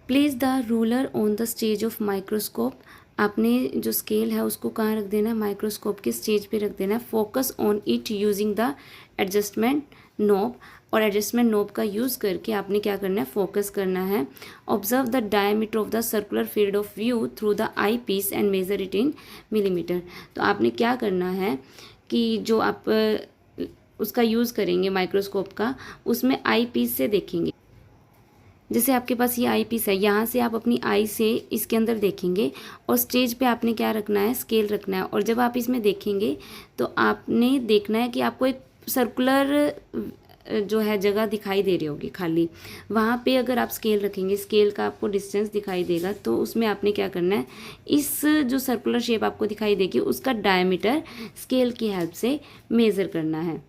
Speaker 1: Place the ruler on the stage of microscope. आपने जो स्केल है उसको कहाँ रख देना है, माइक्रोस्कोप के स्टेज पे रख देना है। Focus on it using the adjustment knob, और एडजस्टमेंट नोब का यूज़ करके आपने क्या करना है, फोकस करना है। Observe the diameter of the circular field of view through the eyepiece and measure it in millimetre. तो आपने क्या करना है कि जो आप उसका यूज़ करेंगे माइक्रोस्कोप का, उसमें आई पीस से देखेंगे। जैसे आपके पास ये आई पीस है, यहाँ से आप अपनी आई से इसके अंदर देखेंगे और स्टेज पे आपने क्या रखना है, स्केल रखना है। और जब आप इसमें देखेंगे तो आपने देखना है कि आपको एक सर्कुलर जो है जगह दिखाई दे रही होगी खाली, वहाँ पे अगर आप स्केल रखेंगे, स्केल का आपको डिस्टेंस दिखाई देगा, तो उसमें आपने क्या करना है, इस जो सर्कुलर शेप आपको दिखाई देगी उसका डायमीटर स्केल की हेल्प से मेज़र करना है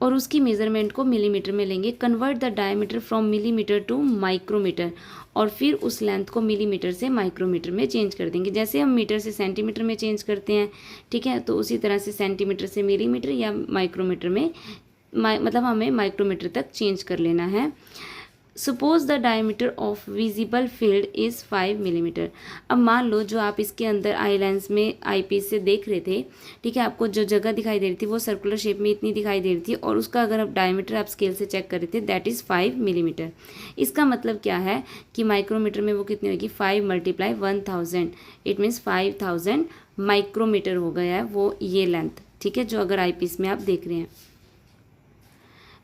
Speaker 1: और उसकी मेज़रमेंट को मिलीमीटर में लेंगे। Convert the diameter from millimetre to micrometre, और फिर उस लेंथ को मिलीमीटर से माइक्रोमीटर में चेंज कर देंगे। जैसे हम मीटर से सेंटीमीटर में चेंज करते हैं, ठीक है, तो उसी तरह से सेंटीमीटर से मिलीमीटर या माइक्रोमीटर में मतलब हमें माइक्रोमीटर तक चेंज कर लेना है। Suppose the diameter of visible field is 5 millimetre. अब मान लो जो आप इसके अंदर आई लेंस में आई पीस से देख रहे थे, ठीक है, आपको जो जगह दिखाई दे रही थी वो सर्कुलर शेप में इतनी दिखाई दे रही थी, और उसका अगर आप डायमीटर आप स्केल से चेक कर रहे थे, दैट इज़ 5 मिलीमीटर। इसका मतलब क्या है कि माइक्रोमीटर में वो कितनी होगी, 5 × 1000, इट मीन्स 5000 माइक्रोमीटर हो गया है वो ये लेंथ। ठीक है, जो अगर आई पीस में आप देख रहे हैं।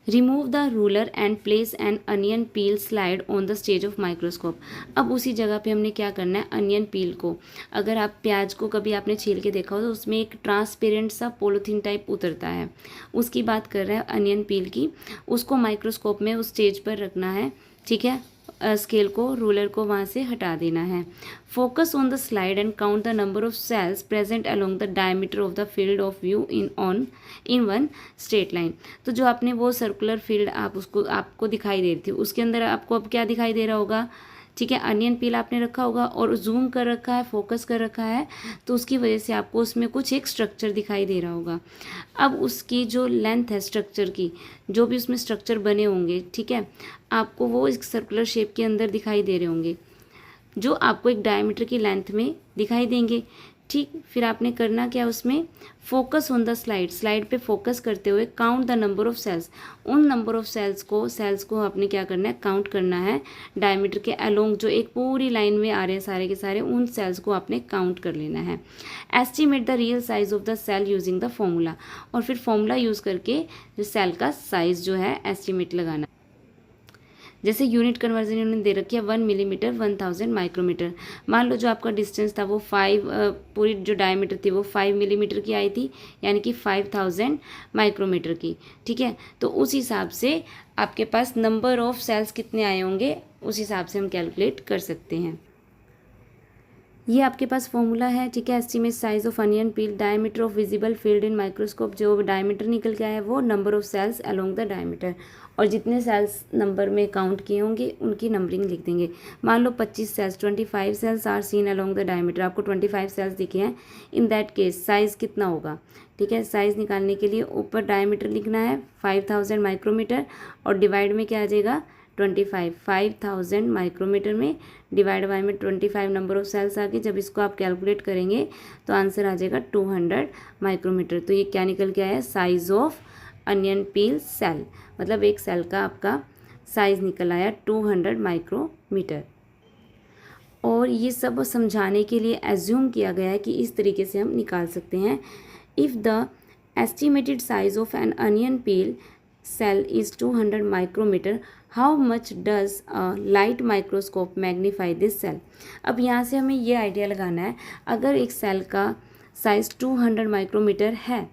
Speaker 1: Remove the ruler and place N onion peel slide on the stage of microscope. अब उसी जगह पे हमने क्या करना है, अनियन पील को, अगर आप प्याज को कभी आपने छील के देखा हो तो उसमें एक ट्रांसपेरेंट सा पॉलीथीन टाइप उतरता है, उसकी बात कर रहे हैं अनियन पील की। उसको माइक्रोस्कोप में उस स्टेज पर रखना है। ठीक है, स्केल को, रूलर को वहाँ से हटा देना है। Focus on the slide and count the number of cells present along the diameter of the field of view in one straight line. तो जो आपने वो सर्कुलर फील्ड आपको दिखाई दे रही थी, उसके अंदर आपको अब क्या दिखाई दे रहा होगा, ठीक है, अनियन पील आपने रखा होगा और जूम कर रखा है, फोकस कर रखा है, तो उसकी वजह से आपको उसमें कुछ एक स्ट्रक्चर दिखाई दे रहा होगा। अब उसकी जो लेंथ है स्ट्रक्चर की, जो भी उसमें स्ट्रक्चर बने होंगे, ठीक है, आपको वो एक सर्कुलर शेप के अंदर दिखाई दे रहे होंगे, जो आपको एक डायमीटर की लेंथ में दिखाई देंगे। ठीक, फिर आपने करना क्या, उसमें फोकस ऑन द स्लाइड पे फोकस करते हुए count the number of cells, उन नंबर ऑफ सेल्स को आपने क्या करना है, काउंट करना है। डायमीटर के अलोंग जो एक पूरी लाइन में आ रहे हैं सारे के सारे, उन सेल्स को आपने काउंट कर लेना है। Estimate the real size of the cell using the formula, और फिर फॉर्मूला यूज़ करके जो सेल का साइज जो है एस्टिमेट लगाना। जैसे यूनिट कन्वर्जन उन्होंने दे रखी है 1 मिलीमीटर 1000 माइक्रोमीटर। मान लो जो आपका डिस्टेंस था वो 5 पूरी जो डायमीटर थी वो 5 मिलीमीटर की आई थी, यानी कि 5000 माइक्रोमीटर की। ठीक है, तो उस हिसाब से आपके पास नंबर ऑफ सेल्स कितने आए होंगे उस हिसाब से हम कैलकुलेट कर सकते हैं। ये आपके पास फॉर्मूला है। ठीक है, estimate size of onion peel, diameter of visible field in microscope, जो डायमीटर निकल के आया है वो number of cells along the diameter, और जितने सेल्स नंबर में काउंट किए होंगे उनकी नंबरिंग लिख देंगे। मान लो 25 cells 25 cells are seen along the diameter, आपको 25 सेल्स दिखे हैं। इन दैट केस साइज़ कितना होगा? ठीक है, साइज़ निकालने के लिए ऊपर डायमीटर लिखना है 5000 माइक्रोमीटर और डिवाइड में क्या आ जाएगा 5000 माइक्रोमीटर में डिवाइड बाय में 25 नंबर ऑफ सेल्स आ गए। जब इसको आप कैलकुलेट करेंगे तो आंसर आ जाएगा 200 माइक्रोमीटर। तो ये क्या निकल के आया? Size of onion peel cell, मतलब एक सेल का आपका साइज निकल आया 200 माइक्रोमीटर। और ये सब समझाने के लिए एज्यूम किया गया है कि इस तरीके से हम निकाल सकते हैं। If the estimated size of N onion peel cell is 200 micrometer, how much does a light microscope magnify this cell? अब यहाँ से हमें ये आइडिया लगाना है, अगर एक सेल का साइज़ 200 माइक्रोमीटर है,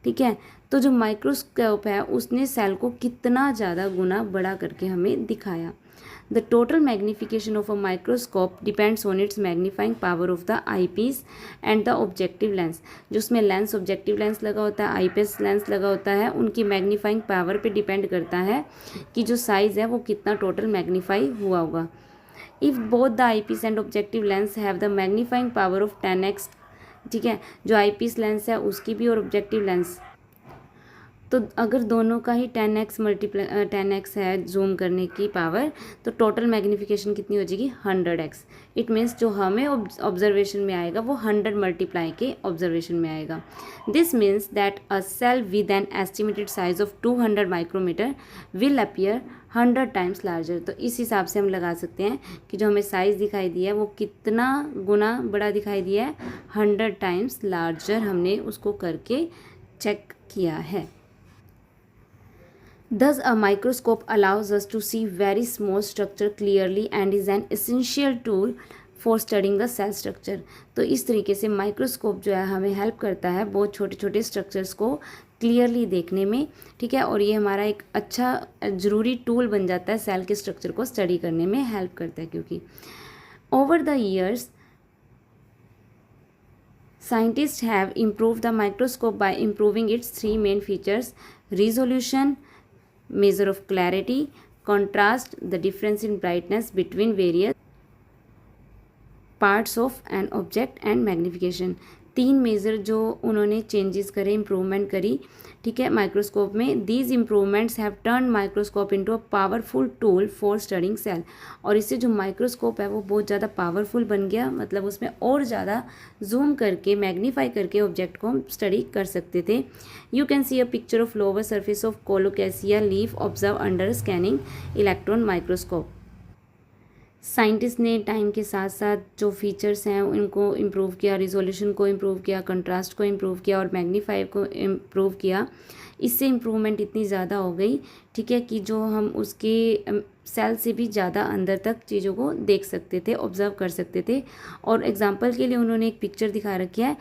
Speaker 1: ठीक है, तो जो माइक्रोस्कोप है उसने सेल को कितना ज़्यादा गुना बड़ा करके हमें दिखाया। The total magnification of a microscope depends on its magnifying power of the eyepiece and the objective lens। जो उसमें लेंस ऑब्जेक्टिव लेंस लगा होता है, आईपीस लेंस लगा होता है, उनकी मैग्नीफाइंग पावर पे डिपेंड करता है कि जो साइज़ है वो कितना टोटल मैग्नीफाई हुआ होगा। If both the eyepiece and objective lens have the magnifying power of 10x, ठीक है, जो आईपीस लेंस है उसकी भी और ऑब्जेक्टिव लेंस, तो अगर दोनों का ही 10x है जूम करने की पावर, तो टोटल मैग्नीफिकेशन कितनी हो जाएगी 100x। इट मीन्स जो हमें ऑब्जर्वेशन में आएगा वो 100 मल्टीप्लाई के ऑब्जर्वेशन में आएगा। This means that a cell with an estimated size of 200 micrometre will appear 100 times larger. तो इस हिसाब से हम लगा सकते हैं कि जो हमें साइज़ दिखाई दिया है वो कितना गुना बड़ा दिखाई दिया है, 100 टाइम्स लार्जर हमने उसको करके चेक किया है। Thus, a microscope allows us to see very small structure clearly and is an essential tool for studying the cell structure। तो इस तरीके से माइक्रोस्कोप जो है हमें हेल्प करता है बहुत छोटे छोटे स्ट्रक्चर्स को क्लियरली देखने में। ठीक है, और ये हमारा एक अच्छा ज़रूरी टूल बन जाता है, सेल के स्ट्रक्चर को स्टडी करने में हेल्प करता है। क्योंकि over the years scientists have improved the microscope by improving its three main features: resolution, measure of clarity, contrast, the difference in brightness between various parts of an object, and magnification। तीन measure जो उन्होंने changes करे, improvement करी, ठीक है, microscope में। These improvements have turn microscope into a powerful tool for studying cell. और इससे जो माइक्रोस्कोप है वो बहुत ज़्यादा पावरफुल बन गया, मतलब उसमें और ज़्यादा जूम करके मैग्नीफाई करके ऑब्जेक्ट को हम स्टडी कर सकते थे। You can see a picture of lower surface of colocasia leaf observe under scanning electron microscope. Scientist ने टाइम के साथ साथ जो फीचर्स हैं उनको इम्प्रूव किया, रिजोल्यूशन को इम्प्रूव किया, कंट्रास्ट को इम्प्रूव किया और मैग्नीफाई को इम्प्रूव किया। इससे इम्प्रूवमेंट इतनी ज़्यादा हो गई, ठीक है, कि जो हम उसके सेल से भी ज़्यादा अंदर तक चीज़ों को देख सकते थे, ऑब्जर्व कर सकते थे। और एग्जांपल के लिए उन्होंने एक पिक्चर दिखा रखी है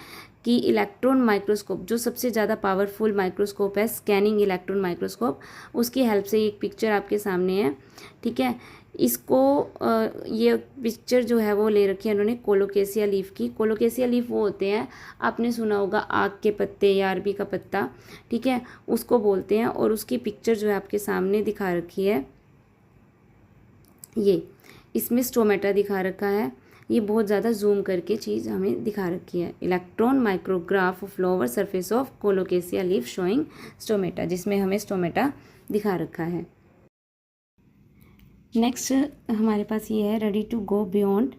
Speaker 1: कि इलेक्ट्रॉन माइक्रोस्कोप जो सबसे ज़्यादा पावरफुल माइक्रोस्कोप है, स्कैनिंग इलेक्ट्रॉन माइक्रोस्कोप, उसकी हेल्प से एक पिक्चर आपके सामने है। ठीक है, इसको ये पिक्चर जो है वो ले रखी है उन्होंने कोलोकेसिया लीफ की। कोलोकेसिया लीफ वो होते हैं, आपने सुना होगा आक के पत्ते या अरबी का पत्ता, ठीक है, उसको बोलते हैं। और उसकी पिक्चर जो है आपके सामने दिखा रखी है, ये इसमें स्टोमेटा दिखा रखा है। ये बहुत ज़्यादा जूम करके चीज़ हमें दिखा रखी है, electron micrograph of lower surface of colocasia leaf showing stomata, जिसमें हमें स्टोमेटा दिखा रखा है। नेक्स्ट हमारे पास ये है ready to go beyond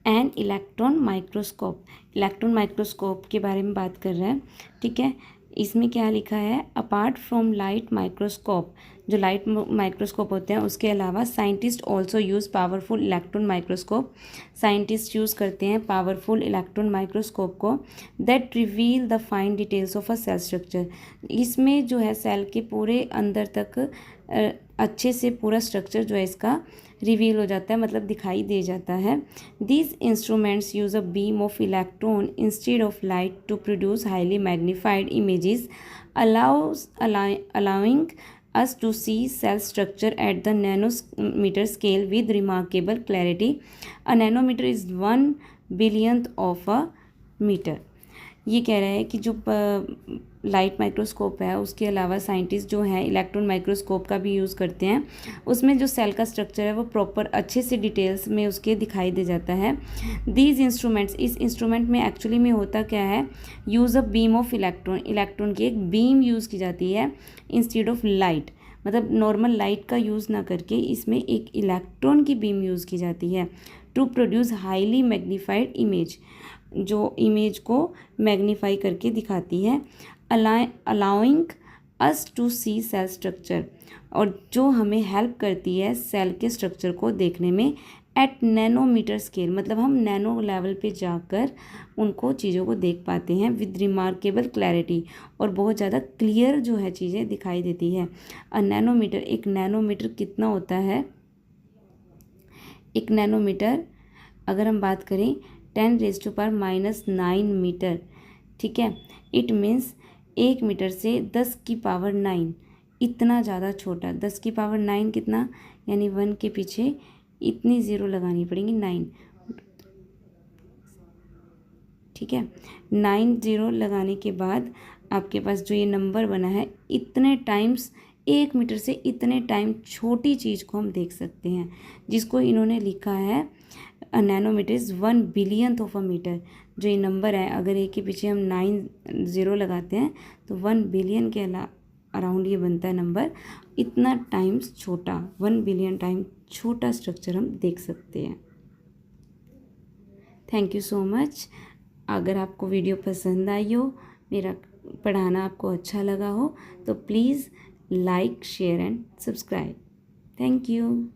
Speaker 1: an electron microscope. Electron microscope के बारे में बात कर रहे हैं, ठीक है। इसमें क्या लिखा है, अपार्ट फ्रॉम लाइट माइक्रोस्कोप, जो लाइट माइक्रोस्कोप होते हैं उसके अलावा scientist also use powerful electron microscope. Scientist use करते हैं पावरफुल इलेक्ट्रॉन माइक्रोस्कोप को that reveal the fine details of a cell structure. इसमें जो है सेल के पूरे अंदर तक अच्छे से पूरा स्ट्रक्चर जो है इसका रिवील हो जाता है, मतलब दिखाई दे जाता है। These instruments use a beam of electron instead of light to produce highly magnified images allowing us to see cell structure at the nanometer scale with remarkable clarity. A nanometer is 1 billionth of a meter. ये कह रहा है कि जो light microscope है उसके अलावा scientist जो हैं इलेक्ट्रॉन माइक्रोस्कोप का भी यूज़ करते हैं। उसमें जो सेल का स्ट्रक्चर है वो प्रॉपर अच्छे से डिटेल्स में उसके दिखाई दे जाता है। दीज इंस्ट्रूमेंट्स, इस इंस्ट्रूमेंट में एक्चुअली में होता क्या है, use a beam of electron की एक बीम यूज़ की जाती है इंस्टेड ऑफ लाइट, मतलब नॉर्मल लाइट का यूज़ ना करके इसमें एक इलेक्ट्रॉन की बीम यूज़ की जाती है to produce highly magnified image, जो इमेज को मैग्नीफाई करके दिखाती है। Allowing us to see cell structure, और जो हमें हेल्प करती है सेल के स्ट्रक्चर को देखने में एट नैनोमीटर स्केल, मतलब हम नैनो लेवल पे जाकर उनको चीज़ों को देख पाते हैं विद रिमार्केबल क्लैरिटी, और बहुत ज़्यादा क्लियर जो है चीज़ें दिखाई देती है। नैनोमीटर, एक नैनोमीटर कितना होता है, एक नैनोमीटर अगर हम बात करें 10⁻⁹ मीटर, ठीक है। इट मीन्स 1 मीटर से 10⁹ इतना ज़्यादा छोटा। 10⁹ कितना, यानी 1 के पीछे इतनी ज़ीरो लगानी पड़ेंगी, 9, ठीक है। 9 ज़ीरो लगाने के बाद आपके पास जो ये नंबर बना है, इतने टाइम्स 1 मीटर से इतने टाइम छोटी चीज़ को हम देख सकते हैं, जिसको इन्होंने लिखा है nanometre is 1 billionth of a metre. जो ये नंबर है, अगर एक के पीछे हम 9 ज़ीरो लगाते हैं तो 1 बिलियन के अराउंड ये बनता है नंबर। इतना टाइम्स छोटा, 1 बिलियन टाइम छोटा स्ट्रक्चर हम देख सकते हैं। Thank you so much. अगर आपको वीडियो पसंद आई हो, मेरा पढ़ाना आपको अच्छा लगा हो, तो please like, share and subscribe. Thank you.